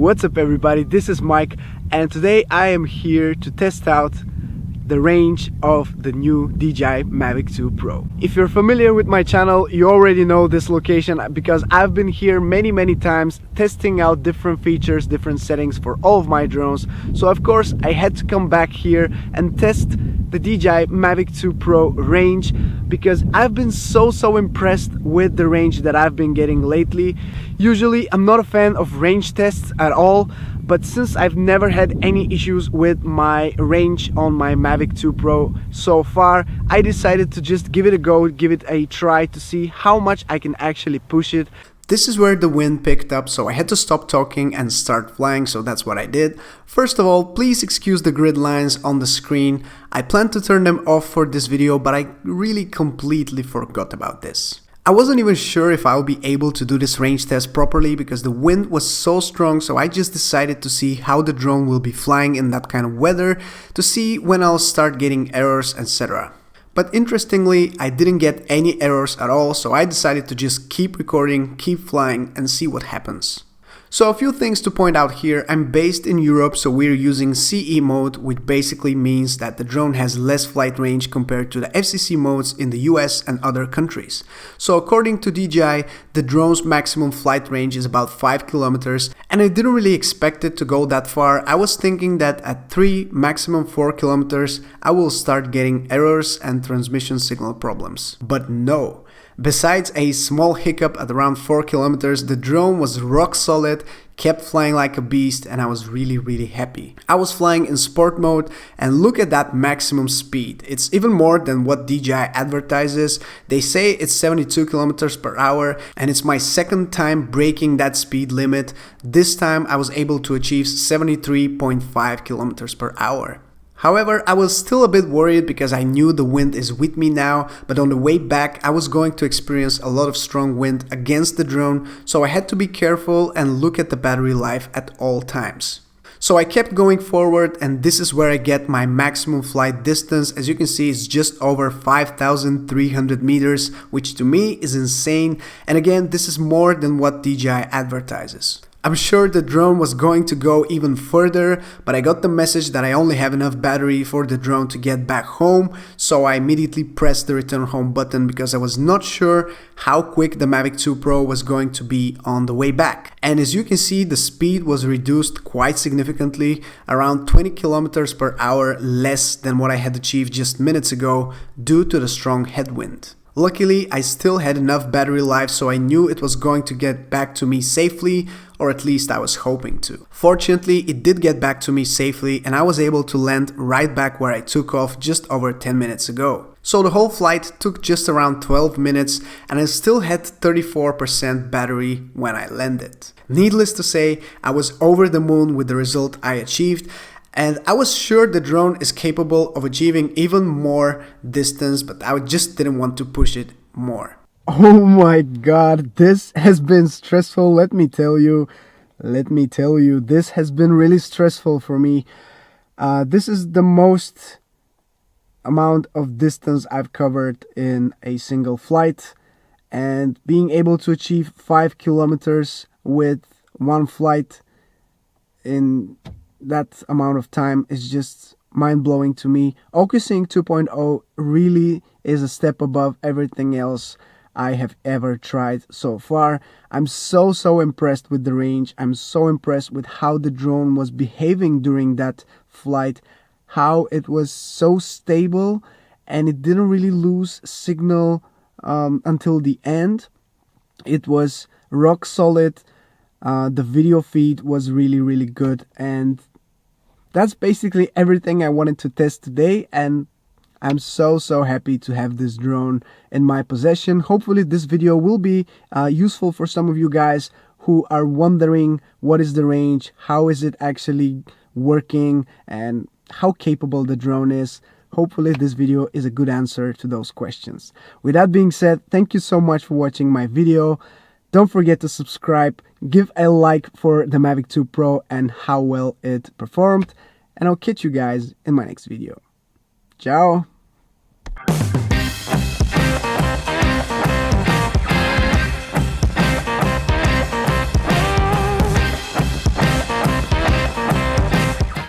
What's up everybody, this is Mike and today I am here to test out the range of the new DJI Mavic 2 Pro. If you're familiar with my channel, you already know this location because I've been here many times testing out different features, different settings for all of my drones. So of course I had to come back here and test the DJI Mavic 2 Pro range because I've been so impressed with the range that I've been getting lately. Usually I'm not a fan of range tests at all, but since I've never had any issues with my range on my Mavic 2 Pro so far, I decided to just give it a go, give it a try to see how much I can actually push it. This is where the wind picked up, so I had to stop talking and start flying, so that's what I did. First of all, please excuse the grid lines on the screen. I planned to turn them off for this video, but I really completely forgot about this. I wasn't even sure if I'll be able to do this range test properly because the wind was so strong, so I just decided to see how the drone will be flying in that kind of weather to see when I'll start getting errors, etc. But interestingly, I didn't get any errors at all, so I decided to just keep recording, keep flying and see what happens. So a few things to point out here. I'm based in Europe, so we're using CE mode, which basically means that the drone has less flight range compared to the FCC modes in the US and other countries. So according to DJI, the drone's maximum flight range is about 5 kilometers, and I didn't really expect it to go that far. I was thinking that at 3, maximum 4 kilometers, I will start getting errors and transmission signal problems. But no. Besides a small hiccup at around 4 kilometers, the drone was rock solid, kept flying like a beast, and I was really happy. I was flying in sport mode and look at that maximum speed. It's even more than what DJI advertises. They say it's 72 kilometers per hour and it's my second time breaking that speed limit. This time I was able to achieve 73.5 kilometers per hour. However, I was still a bit worried because I knew the wind is with me now, but on the way back I was going to experience a lot of strong wind against the drone, so I had to be careful and look at the battery life at all times. So I kept going forward and this is where I get my maximum flight distance. As you can see, it's just over 5,300 meters, which to me is insane, and again, this is more than what DJI advertises. I'm sure the drone was going to go even further, but I got the message that I only have enough battery for the drone to get back home, so I immediately pressed the return home button because I was not sure how quick the Mavic 2 Pro was going to be on the way back. And as you can see, the speed was reduced quite significantly, around 20 kilometers per hour less than what I had achieved just minutes ago due to the strong headwind. Luckily, I still had enough battery life, so I knew it was going to get back to me safely, or at least I was hoping to. Fortunately, it did get back to me safely and I was able to land right back where I took off just over 10 minutes ago. So the whole flight took just around 12 minutes and I still had 34% battery when I landed. Needless to say, I was over the moon with the result I achieved, and I was sure the drone is capable of achieving even more distance, but I just didn't want to push it more. Oh my god, this has been stressful, let me tell you, this has been really stressful for me. This is the most amount of distance I've covered in a single flight, and being able to achieve 5 kilometers with one flight in that amount of time is just mind-blowing to me. OccuSync 2.0 really is a step above everything else I have ever tried so far. I'm so impressed with the range. I'm so impressed with how the drone was behaving during that flight, how it was so stable and it didn't really lose signal until the end. It was rock solid. The video feed was really good, and that's basically everything I wanted to test today, and I'm so happy to have this drone in my possession. Hopefully this video will be useful for some of you guys who are wondering what is the range, how is it actually working, and how capable the drone is. Hopefully this video is a good answer to those questions. With that being said, thank you so much for watching my video. Don't forget to subscribe, give a like for the Mavic 2 Pro and how well it performed, and I'll catch you guys in my next video. Ciao!